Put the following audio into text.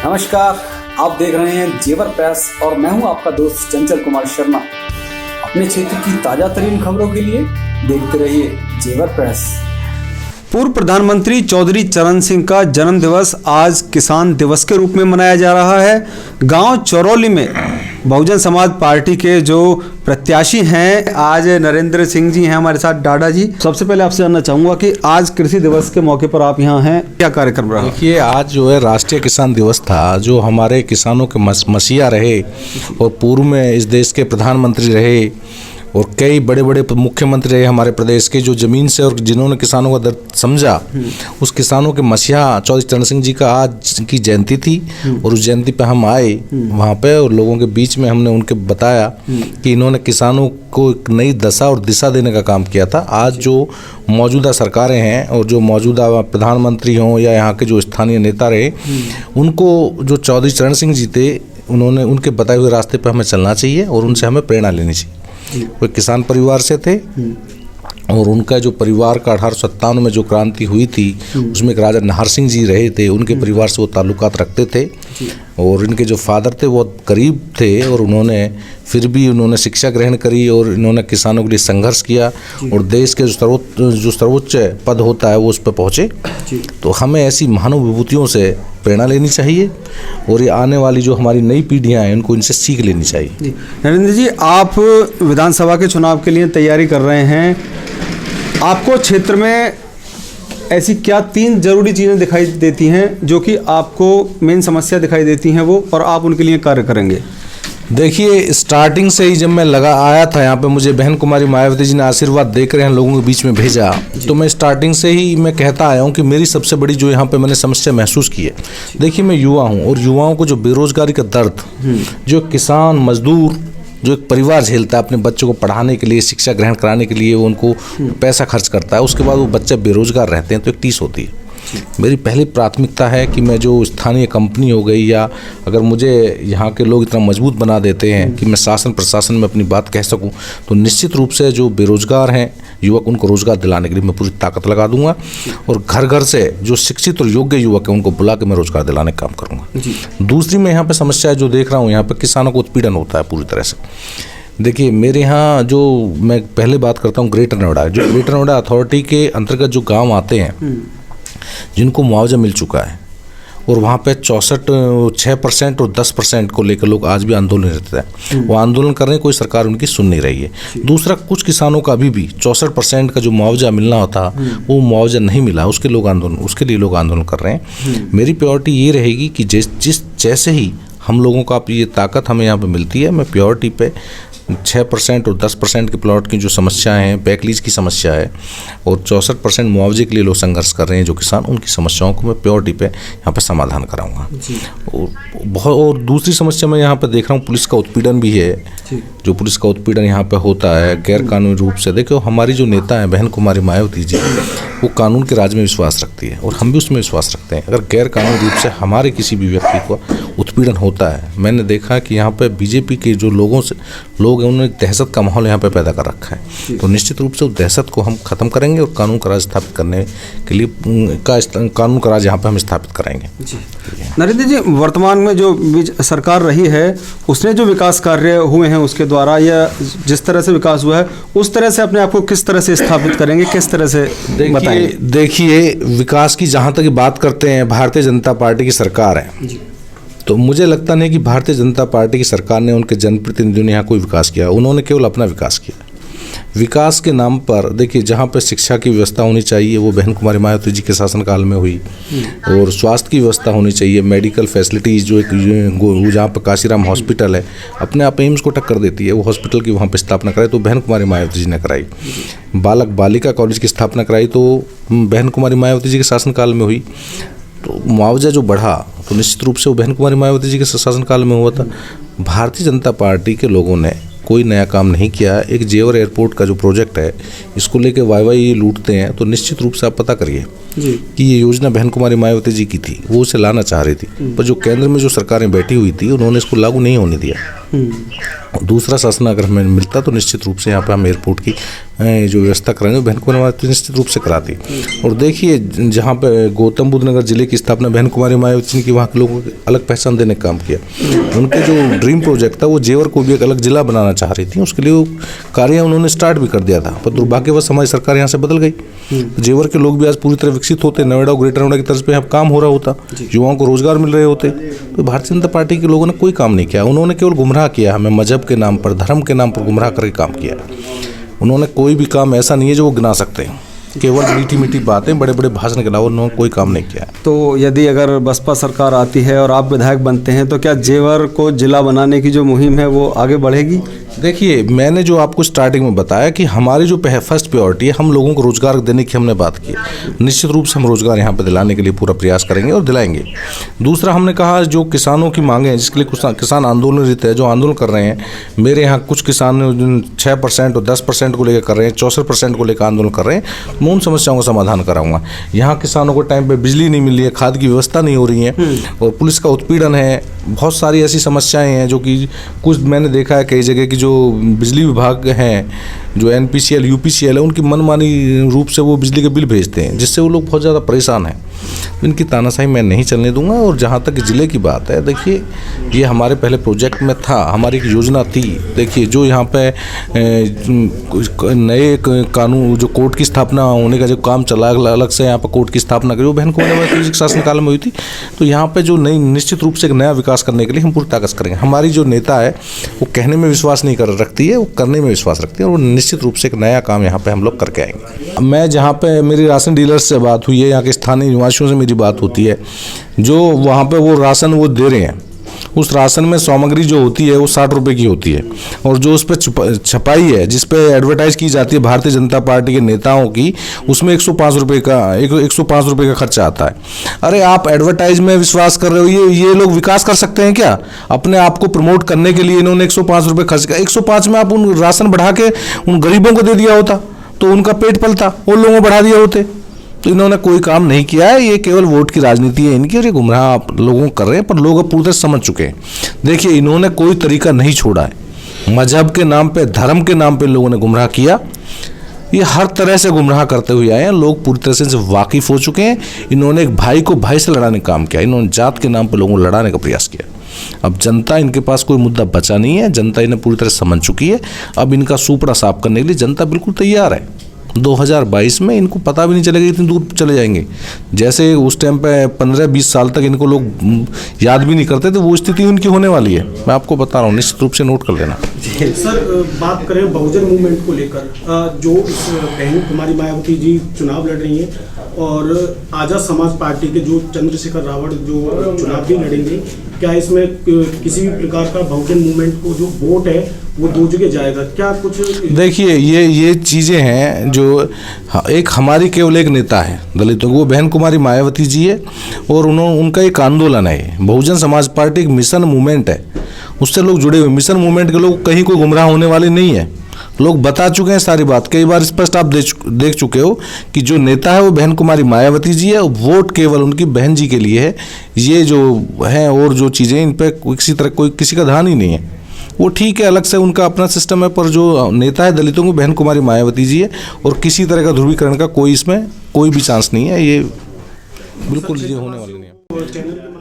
नमस्कार, आप देख रहे हैं जेवर प्रेस और मैं हूं आपका दोस्त चंचल कुमार शर्मा। अपने क्षेत्र की ताजा तरीन खबरों के लिए देखते रहिए जेवर प्रेस। पूर्व प्रधानमंत्री चौधरी चरण सिंह का जन्म दिवस आज किसान दिवस के रूप में मनाया जा रहा है। गांव चौरौली में बहुजन समाज पार्टी के जो प्रत्याशी हैं, आज नरेंद्र सिंह जी हैं हमारे साथ। डाडा जी, सबसे पहले आपसे जानना चाहूँगा कि आज कृषि दिवस के मौके पर आप यहाँ हैं, क्या कार्यक्रम रहा? देखिए, आज जो है राष्ट्रीय किसान दिवस था, जो हमारे किसानों के मसीहा रहे और पूर्व में इस देश के प्रधानमंत्री रहे और कई बड़े बड़े मुख्यमंत्री रहे हमारे प्रदेश के, जो ज़मीन से और जिन्होंने किसानों का दर्द समझा, उस किसानों के मसीहा चौधरी चरण सिंह जी का आज की जयंती थी। और उस जयंती पे हम आए वहाँ पे और लोगों के बीच में हमने उनके बताया कि इन्होंने किसानों को एक नई दशा और दिशा देने का काम किया था। आज जो मौजूदा सरकारें हैं और जो मौजूदा प्रधानमंत्री हों या यहाँ के जो स्थानीय नेता रहे, उनको जो चौधरी चरण सिंह जी थे, उन्होंने उनके बताए हुए रास्ते पर हमें चलना चाहिए और उनसे हमें प्रेरणा लेनी चाहिए। वो किसान परिवार से थे और उनका जो परिवार का 1857 में जो क्रांति हुई थी, उसमें एक राजा नाहर सिंह जी रहे थे, उनके परिवार से वो ताल्लुकात रखते थे। और इनके जो फादर थे वो गरीब थे और उन्होंने फिर भी उन्होंने शिक्षा ग्रहण करी और इन्होंने किसानों के लिए संघर्ष किया और देश के जो सर्वोच्च पद होता है वो उस पर पहुँचे। तो हमें ऐसी मानव विभूतियों से प्रेरणा लेनी चाहिए और ये आने वाली जो हमारी नई पीढ़ियाँ हैं उनको इनसे सीख लेनी चाहिए। नरेंद्र जी, आप विधानसभा के चुनाव के लिए तैयारी कर रहे हैं, आपको क्षेत्र में ऐसी क्या 3 जरूरी चीज़ें दिखाई देती हैं जो कि आपको मेन समस्या दिखाई देती हैं वो, और आप उनके लिए कार्य करेंगे? देखिए, स्टार्टिंग से ही जब मैं आया था यहाँ पे, मुझे बहन कुमारी मायावती जी ने आशीर्वाद देकर यहाँ लोगों के बीच में भेजा, तो मैं स्टार्टिंग से ही मैं कहता आया हूँ कि मेरी सबसे बड़ी जो यहाँ पे मैंने समस्या महसूस की है, देखिए मैं युवा हूँ और युवाओं को जो बेरोजगारी का दर्द, जो किसान मजदूर जो एक परिवार झेलता है अपने बच्चों को पढ़ाने के लिए, शिक्षा ग्रहण कराने के लिए, वो उनको पैसा खर्च करता है, उसके बाद वो बच्चे बेरोजगार रहते हैं तो एक टीस होती है। मेरी पहली प्राथमिकता है कि मैं जो स्थानीय कंपनी हो गई या अगर मुझे यहाँ के लोग इतना मजबूत बना देते हैं कि मैं शासन प्रशासन में अपनी बात कह सकूँ, तो निश्चित रूप से जो बेरोजगार हैं युवक, उनको रोजगार दिलाने के लिए मैं पूरी ताकत लगा दूंगा और घर घर से जो शिक्षित और योग्य युवक हैं उनको बुला के मैं रोजगार दिलाने का काम करूँगा। दूसरी मैं यहाँ पर समस्या जो देख रहा हूँ, यहाँ पर किसानों को उत्पीड़न होता है पूरी तरह से। देखिए, मेरे यहाँ जो मैं पहले बात करता हूँ ग्रेटर नोएडा, जो ग्रेटर नोएडा अथॉरिटी के अंतर्गत जो गाँव आते हैं जिनको मुआवजा मिल चुका है और वहाँ पे 6% और 10% को लेकर लोग आज भी आंदोलन रहते हैं, वो आंदोलन कर रहे हैं, कोई सरकार उनकी सुन नहीं रही है। दूसरा, कुछ किसानों का अभी भी 64% का जो मुआवजा मिलना होता वो मुआवजा नहीं मिला, उसके लिए लोग आंदोलन कर रहे हैं। मेरी प्रायोरिटी ये रहेगी कि जैसे ही हम लोगों को ये ताकत हमें यहाँ पर मिलती है, मैं प्रायोरिटी पे 6% और 10% के प्लॉट की जो समस्याएं हैं, बैकलीज की समस्या है और 64% मुआवजे के लिए लोग संघर्ष कर रहे हैं जो किसान, उनकी समस्याओं को मैं प्रायोरिटी पे यहाँ पे समाधान कराऊंगा। और दूसरी समस्या मैं यहाँ पे देख रहा हूँ, पुलिस का उत्पीड़न भी है। जो पुलिस का उत्पीड़न यहाँ पे होता है गैर कानूनी रूप से, देखो हमारी जो नेता हैं बहन कुमारी मायावती जी, वो कानून के राज में विश्वास रखती है और हम भी उसमें विश्वास रखते हैं। अगर गैर कानूनी रूप से हमारे किसी भी व्यक्ति को उत्पीड़न होता है, मैंने देखा कि यहाँ पे बीजेपी के जो लोग हैं उन्होंने दहशत का माहौल यहाँ पे पैदा कर रखा है, तो निश्चित रूप से उस दहशत को हम खत्म करेंगे और कानून का राज स्थापित करने के लिए कानून का राज यहाँ पे हम स्थापित कराएंगे। नरेंद्र जी, वर्तमान में जो सरकार रही है उसने जो विकास कार्य हुए हैं उसके द्वारा या जिस तरह से विकास हुआ है उस तरह से अपने आप को किस तरह से स्थापित करेंगे, किस तरह से बताएंगे? देखिए, विकास की जहाँ तक बात करते हैं, भारतीय जनता पार्टी की सरकार है, तो मुझे लगता नहीं कि भारतीय जनता पार्टी की सरकार ने, उनके जनप्रतिनिधियों ने यहाँ कोई विकास किया। उन्होंने केवल अपना विकास किया। विकास के नाम पर देखिए, जहाँ पर शिक्षा की व्यवस्था होनी चाहिए वो बहन कुमारी मायावती जी के शासनकाल में हुई और स्वास्थ्य की व्यवस्था होनी चाहिए, मेडिकल फैसिलिटीज़ जो एक जहाँ पर काशीराम हॉस्पिटल है, अपने आप एम्स को टक्कर देती है, वो हॉस्पिटल की वहाँ पर स्थापना कराई तो बहन कुमारी मायावती जी ने कराई। बालक बालिका कॉलेज की स्थापना कराई तो बहन कुमारी मायावती जी के शासनकाल में हुई। तो मुआवजा जो बढ़ा तो निश्चित रूप से वो बहन कुमारी मायावती जी के शासनकाल में हुआ था। भारतीय जनता पार्टी के लोगों ने कोई नया काम नहीं किया। एक जेवर एयरपोर्ट का जो प्रोजेक्ट है, इसको लेके वाई लूटते हैं, तो निश्चित रूप से आप पता करिए कि ये योजना बहन कुमारी मायावती जी की थी, वो उसे लाना चाह रही थी, पर जो केंद्र में जो सरकारें बैठी हुई थी उन्होंने इसको लागू नहीं होने दिया। दूसरा शासन अगर हमें मिलता तो निश्चित रूप से यहाँ पे हम एयरपोर्ट की जो व्यवस्था कराएंगे बहन कुमारी मायावती निश्चित रूप से कराती। और देखिए जहाँ पे गौतम बुद्ध नगर जिले की स्थापना बहन कुमारी मायावती ने की, वहाँ के लोगों को अलग पहचान देने का काम किया। उनके जो ड्रीम प्रोजेक्ट था वो जेवर को भी एक अलग जिला बनाना चाह रही थी, उसके लिए वो कार्य उन्होंने स्टार्ट भी कर दिया था, पर दुर्भाग्यवश हमारी सरकार यहाँ से बदल गई। जेवर के लोग भी आज पूरी तरह विकसित होते, नोएडा ग्रेटर नोएडा की तर्ज पे यहाँ काम हो रहा होता, युवाओं को रोजगार मिल रहे होते। तो भारतीय जनता पार्टी के लोगों ने कोई काम नहीं किया, उन्होंने केवल गुमराह किया, हमें मजहब के नाम पर, धर्म के नाम पर गुमराह करके काम किया। उन्होंने कोई भी काम ऐसा नहीं है जो वो गिना सकते हैं, केवल मीठी मीठी बातें, बड़े बड़े भाषण के अलावा उन्होंने कोई काम नहीं किया। तो यदि अगर बसपा सरकार आती है और आप विधायक बनते हैं तो क्या जेवर को जिला बनाने की जो मुहिम है वो आगे बढ़ेगी? देखिए मैंने जो आपको स्टार्टिंग में बताया कि हमारी जो फर्स्ट प्रायोरिटी है, हम लोगों को रोजगार देने की हमने बात की। निश्चित रूप से हम रोजगार यहाँ पर दिलाने के लिए पूरा प्रयास करेंगे और दिलाएंगे। दूसरा हमने कहा जो किसानों की मांगे हैं, जिसके लिए किसान आंदोलन रहते हैं, जो आंदोलन कर रहे हैं, मेरे यहाँ कुछ किसान 6% और 10% को लेकर कर रहे हैं, 64% को लेकर आंदोलन कर रहे हैं, मैं उन समस्याओं का समाधान कराऊंगा। यहाँ किसानों को टाइम पे बिजली नहीं मिल रही है, खाद की व्यवस्था नहीं हो रही है, और पुलिस का उत्पीड़न है, बहुत सारी ऐसी समस्याएं हैं जो कि कुछ मैंने देखा है कई जगह की जो बिजली विभाग हैं, जो NPCL UPCL है, उनकी मनमानी रूप से वो बिजली के बिल भेजते हैं, जिससे वो लोग बहुत ज़्यादा परेशान हैं। तो इनकी तानाशाही मैं नहीं चलने दूंगा। और जहाँ तक ज़िले की बात है, देखिए ये हमारे पहले प्रोजेक्ट में था, हमारी एक योजना थी। देखिए जो यहाँ पे नए कानून जो कोर्ट की स्थापना होने का जो काम चला, अलग से यहाँ पर कोर्ट की स्थापना करी, वो बहन कुमारी मायावती शासनकाल में हुई थी। तो यहाँ पे जो नई निश्चित रूप से एक नया विकास करने के लिए हम पूरी ताकत करेंगे। हमारी जो नेता है वो कहने में विश्वास नहीं रखती है, वो करने में विश्वास रखती है, और वो निश्चित रूप से एक नया काम यहाँ पे हम लोग करके आएंगे। मैं जहाँ पे मेरी राशन डीलर्स से बात हुई है, यहाँ के स्थानीय निवासियों से मेरी बात होती है, जो वहाँ पे वो राशन वो दे रहे हैं, उस राशन में सामग्री जो होती है वो 60 रुपये की होती है, और जो उस पर छपाई है, जिस पे एडवर्टाइज की जाती है भारतीय जनता पार्टी के नेताओं की, उसमें 105 रुपये का खर्चा आता है। अरे आप एडवर्टाइज में विश्वास कर रहे हो, ये लोग विकास कर सकते हैं क्या? अपने आप को प्रमोट करने के लिए इन्होंने 105 रुपये खर्च किया। 105 में आप उन राशन बढ़ा के उन गरीबों को दे दिया होता तो उनका पेट पलता, उन लोगों को बढ़ा दिया होते। तो इन्होंने कोई काम नहीं किया है, ये केवल वोट की राजनीति है इनकी, और ये गुमराह लोगों कर रहे हैं, पर लोग अब पूरी तरह समझ चुके हैं। देखिए इन्होंने कोई तरीका नहीं छोड़ा है, मजहब के नाम पे, धर्म के नाम पे लोगों ने गुमराह किया, ये हर तरह से गुमराह करते हुए आए हैं। लोग पूरी तरह से वाकिफ हो चुके हैं। इन्होंने एक भाई को भाई से लड़ाने का काम किया, इन्होंने जात के नाम पर लोगों को लड़ाने का प्रयास किया। अब जनता इनके पास कोई मुद्दा बचा नहीं है, जनता इन्हें पूरी तरह समझ चुकी है। अब इनका सूपड़ा साफ करने के लिए जनता बिल्कुल तैयार है। 2022 में इनको पता भी नहीं चलेगा इतनी दूर चले जाएंगे। जैसे उस टाइम पे 15-20 साल तक इनको लोग याद भी नहीं करते थे, वो स्थिति उनकी होने वाली है। मैं आपको बता रहा हूँ, निश्चित रूप से नोट कर लेना। सर बात करें बहुजन मूवमेंट को लेकर, जो इस बहन कुमारी मायावती जी चुनाव लड़ रही हैं, और आज़ाद समाज पार्टी के जो चंद्रशेखर रावत जो चुनाव भी लड़ेंगे, क्या इसमें किसी भी प्रकार का बहुजन मूवमेंट को जो वोट है वो दो जगह जाएगा? क्या कुछ देखिए ये चीज़ें हैं जो एक हमारी केवल एक नेता है दलितों की, वो बहन कुमारी मायावती जी है, और उनका एक आंदोलन है। बहुजन समाज पार्टी एक मिशन मूवमेंट है, उससे लोग जुड़े हुए। मिशन मूवमेंट के लोग कहीं कोई गुमराह होने वाले नहीं है, लोग बता चुके हैं सारी बात, कई बार स्पष्ट आप देख चुके हो कि जो नेता है वो बहन कुमारी मायावती जी है, वोट केवल उनकी बहन जी के लिए है। ये जो है और जो चीज़ें, इन पर किसी तरह कोई किसी का ध्यान ही नहीं है। वो ठीक है, अलग से उनका अपना सिस्टम है, पर जो नेता है दलितों को बहन कुमारी मायावती जी है, और किसी तरह का ध्रुवीकरण का कोई इसमें कोई भी चांस नहीं है। ये बिल्कुल ये होने वाली नहीं है।